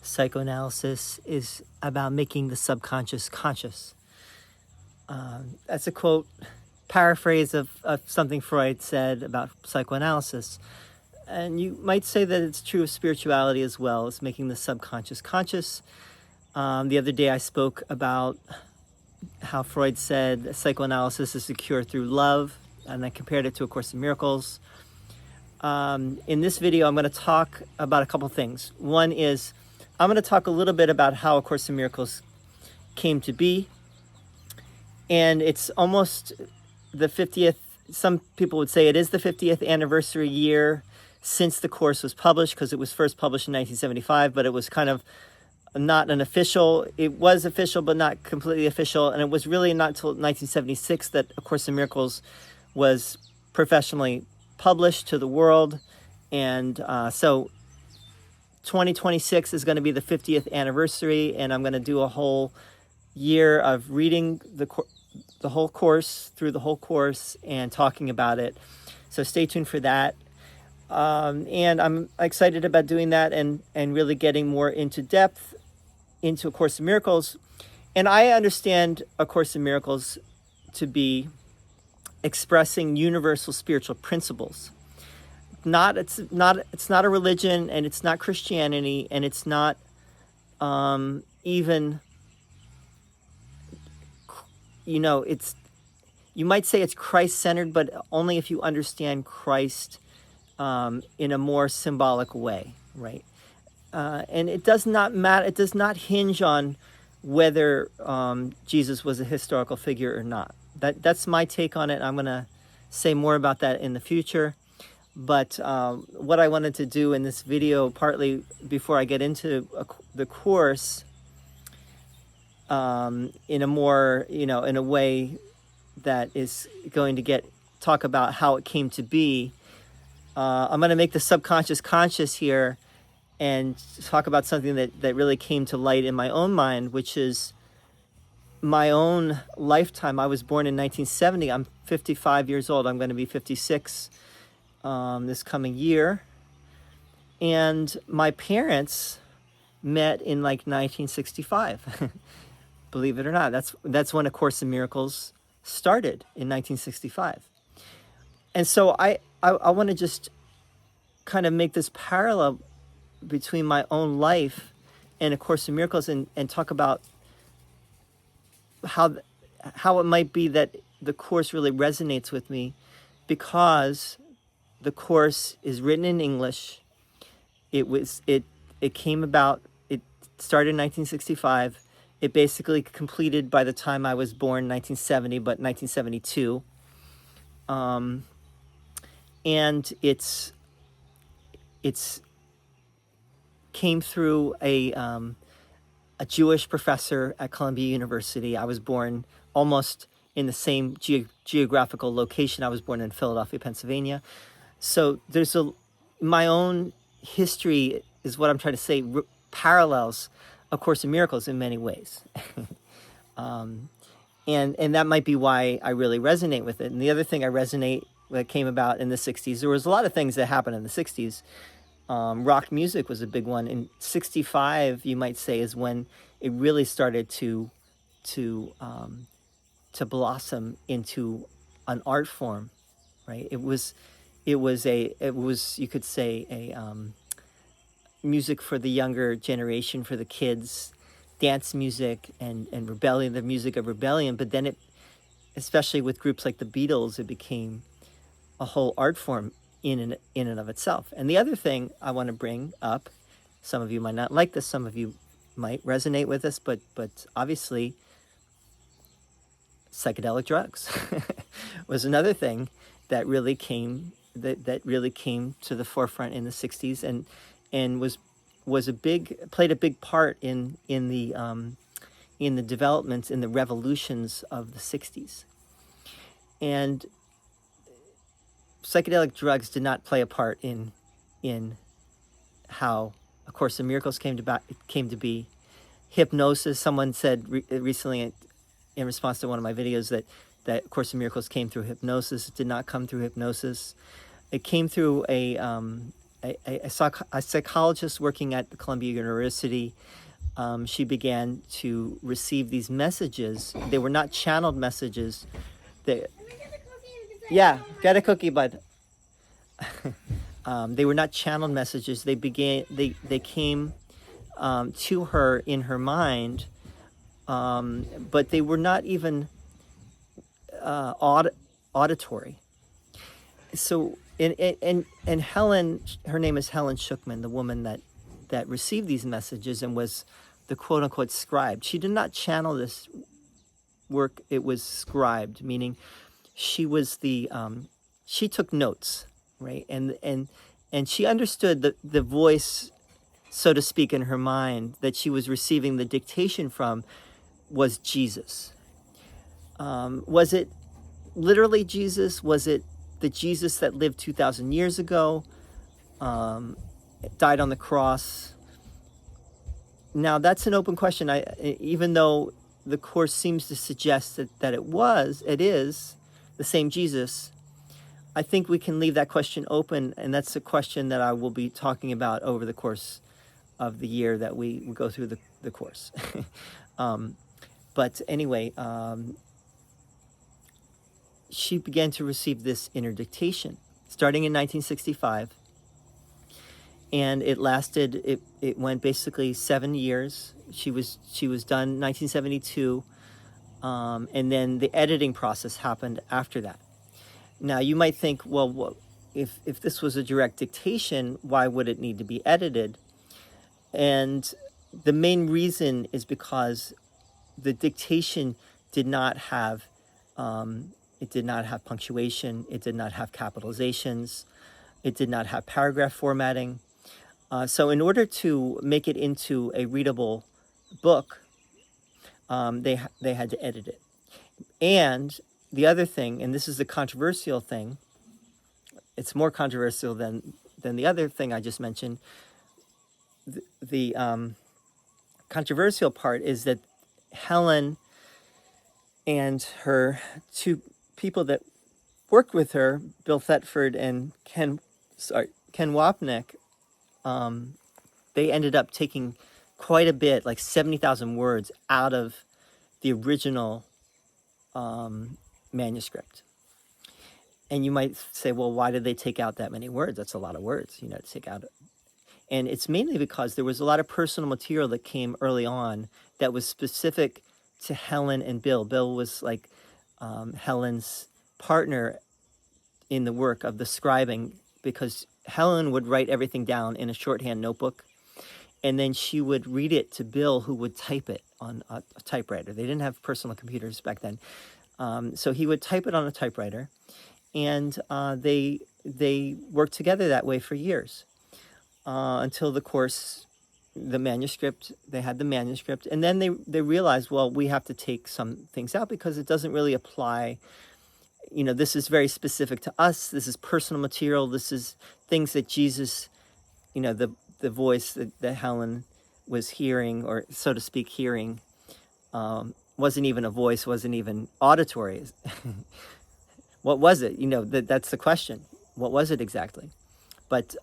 psychoanalysis is about making the subconscious conscious. That's a quote, paraphrase of something Freud said about psychoanalysis. And you might say that it's true of spirituality as well, as making the subconscious conscious. The other day I spoke about how Freud said psychoanalysis is a cure through love, and I compared it to A Course in Miracles. In this video, I'm going to talk about a couple things. One is, I'm going to talk a little bit about how A Course in Miracles came to be. And it's almost the 50th, some people would say it is the 50th anniversary year since the Course was published, because it was first published in 1975, but it was kind of not an official, it was official, but not completely official. And it was really not until 1976 that A Course in Miracles was professionally published to the world. And so 2026 is going to be the 50th anniversary, and I'm going to do a whole year of reading the whole course, through the whole course, and talking about it. So stay tuned for that. And I'm excited about doing that and really getting more into depth into A Course in Miracles. And I understand A Course in Miracles to be expressing universal spiritual principles. It's not a religion, and it's not Christianity, and it's not even, it's, you might say it's Christ-centered, but only if you understand Christ in a more symbolic way, right? And it does not matter, it does not hinge on whether Jesus was a historical figure or not. That's my take on it. I'm going to say more about that in the future. But what I wanted to do in this video, partly before I get into the course, in a more, in a way that is going to talk about how it came to be. I'm going to make the subconscious conscious here and talk about something that really came to light in my own mind, which is my own lifetime. I was born in 1970. I'm 55 years old. I'm going to be 56 this coming year. And my parents met in like 1965. Believe it or not, that's when A Course in Miracles started, in 1965. And so I want to just kind of make this parallel between my own life and A Course in Miracles, and talk about how it might be that the Course really resonates with me, because the Course is written in English. It came about, it started in 1965. It basically completed by the time I was born, 1970, but 1972. And it's came through a Jewish professor at Columbia University. I was born almost in the same geographical location. I was born in Philadelphia, Pennsylvania. So there's my own history is what I'm trying to say, parallels A Course in Miracles in many ways. And that might be why I really resonate with it. And the other thing that came about in the 60s, there was a lot of things that happened in the 60s. Rock music was a big one. In 65, you might say, is when it really started to blossom into an art form, right? It was you could say a music for the younger generation, for the kids, dance music and rebellion, the music of rebellion. But then especially with groups like the Beatles, it became a whole art form in and of itself. And the other thing I want to bring up, some of you might not like this, some of you might resonate with this, but obviously psychedelic drugs was another thing that really came to the forefront in the 60s, and played a big part in the developments, in the revolutions of the 60s. And psychedelic drugs did not play a part in how A Course in Miracles came to be. Hypnosis, someone said recently in response to one of my videos that A Course in Miracles came through hypnosis. It did not come through hypnosis. It came through a a psychologist working at Columbia University. She began to receive these messages. They were not channeled messages. They, yeah, get a cookie, bud. They were not channeled messages. They came to her in her mind, but they were not even auditory. So, and Helen, her name is Helen Schuckman, the woman that received these messages and was the quote unquote scribe. She did not channel this work, it was scribed, meaning she was she took notes, right? And she understood the voice, so to speak, in her mind that she was receiving the dictation from was Jesus. Was it literally Jesus? Was it the Jesus that lived 2,000 years ago, died on the cross? Now, that's an open question. Even though the Course seems to suggest that it is the same Jesus, I think we can leave that question open, and that's a question that I will be talking about over the course of the year that we go through the Course. But anyway, she began to receive this inner dictation starting in 1965, and it lasted. It went basically 7 years. She was done 1972, and then the editing process happened after that. Now you might think, well, if this was a direct dictation, why would it need to be edited? And the main reason is because the dictation did not have punctuation, it did not have capitalizations, it did not have paragraph formatting. So in order to make it into a readable book, they had to edit it. And the other thing, and this is the controversial thing, it's more controversial than the other thing I just mentioned. The controversial part is that Helen and her two people that worked with her, Bill Thetford and Ken Wapnick, they ended up taking quite a bit, like 70,000 words, out of the original manuscript. And you might say, well, why did they take out that many words? That's a lot of words, to take out. And it's mainly because there was a lot of personal material that came early on that was specific to Helen and Bill. Bill was like Helen's partner in the work of the scribing, because Helen would write everything down in a shorthand notebook, and then she would read it to Bill, who would type it on a typewriter. They didn't have personal computers back then. So he would type it on a typewriter, and they worked together that way for years, until the Course, the manuscript, they had the manuscript, and then they realized, well, we have to take some things out because it doesn't really apply. This is very specific to us. This is personal material. This is things that Jesus, the voice that Helen was hearing, or so to speak, hearing, wasn't even a voice, wasn't even auditory. What was it? That's the question. What was it exactly? But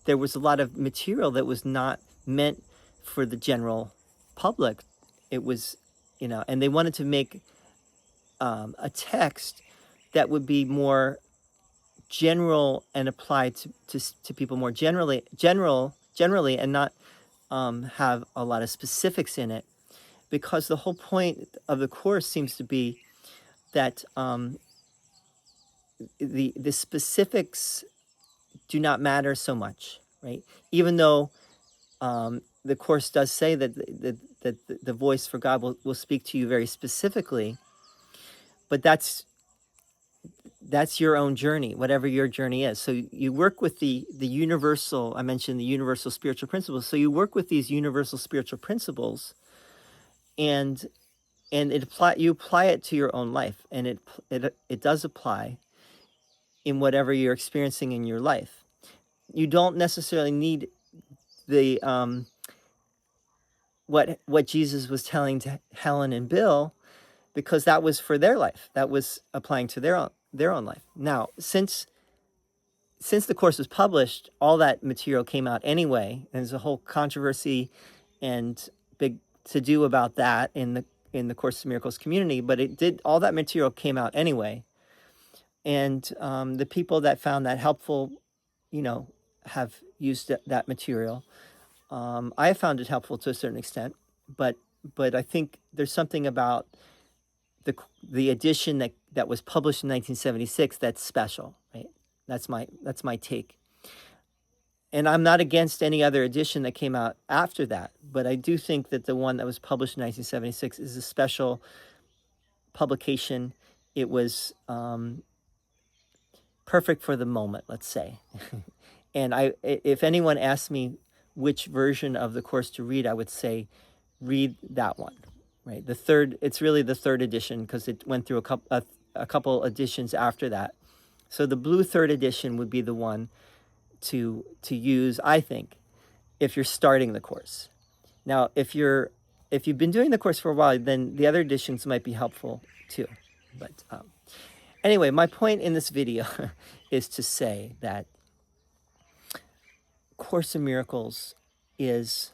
there was a lot of material that was not meant for the general public. It was, and they wanted to make a text that would be more general and applied to people more generally, and not have a lot of specifics in it, because the whole point of the Course seems to be that the specifics do not matter so much, right? Even though the Course does say that the voice for God will speak to you very specifically, but that's your own journey, whatever your journey is. So you work with the universal, I mentioned the universal spiritual principles. So you work with these universal spiritual principles, and you apply it to your own life, and it does apply in whatever you're experiencing in your life. You don't necessarily need the what Jesus was telling to Helen and Bill, because that was for their life. That was applying to their own life. Now, since since the course was published, all that material came out anyway. And there's a whole controversy and big to do about that in the Course in Miracles community. But all that material came out anyway. And the people that found that helpful, have used that material. I have found it helpful to a certain extent, but I think there's something about the edition that was published in 1976 that's special, right? That's my take. And I'm not against any other edition that came out after that, but I do think that the one that was published in 1976 is a special publication. It was perfect for the moment, let's say. And if anyone asked me which version of the Course to read, I would say read that one, right? It's really the third edition, because it went through a couple editions after that. So the blue third edition would be the one to use, I think, if you're starting the Course. Now, if you've been doing the Course for a while, then the other editions might be helpful too. But anyway, my point in this video is to say that Course in Miracles is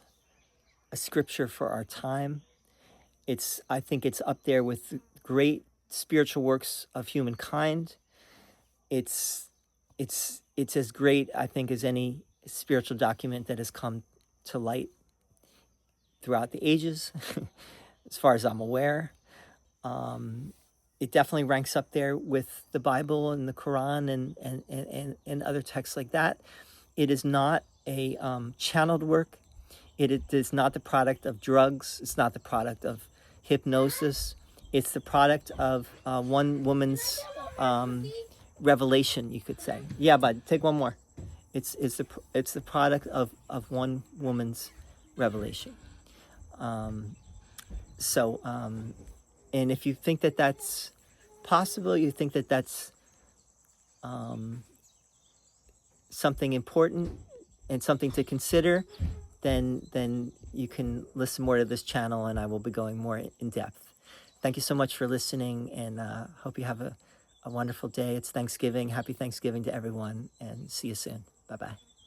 a scripture for our time. I think it's up there with great spiritual works of humankind. It's as great, I think, as any spiritual document that has come to light throughout the ages, as far as I'm aware. It definitely ranks up there with the Bible and the Quran and other texts like that. It is not a channeled work. It is not the product of drugs. It's not the product of hypnosis. It's the product of one woman's revelation, you could say. Yeah, bud, take one more. It's the product of one woman's revelation. And if you think that that's possible, you think that that's something important and something to consider, then you can listen more to this channel, and I will be going more in depth. Thank you so much for listening, and hope you have a wonderful day. It's Thanksgiving. Happy Thanksgiving to everyone, and see you soon. Bye-bye.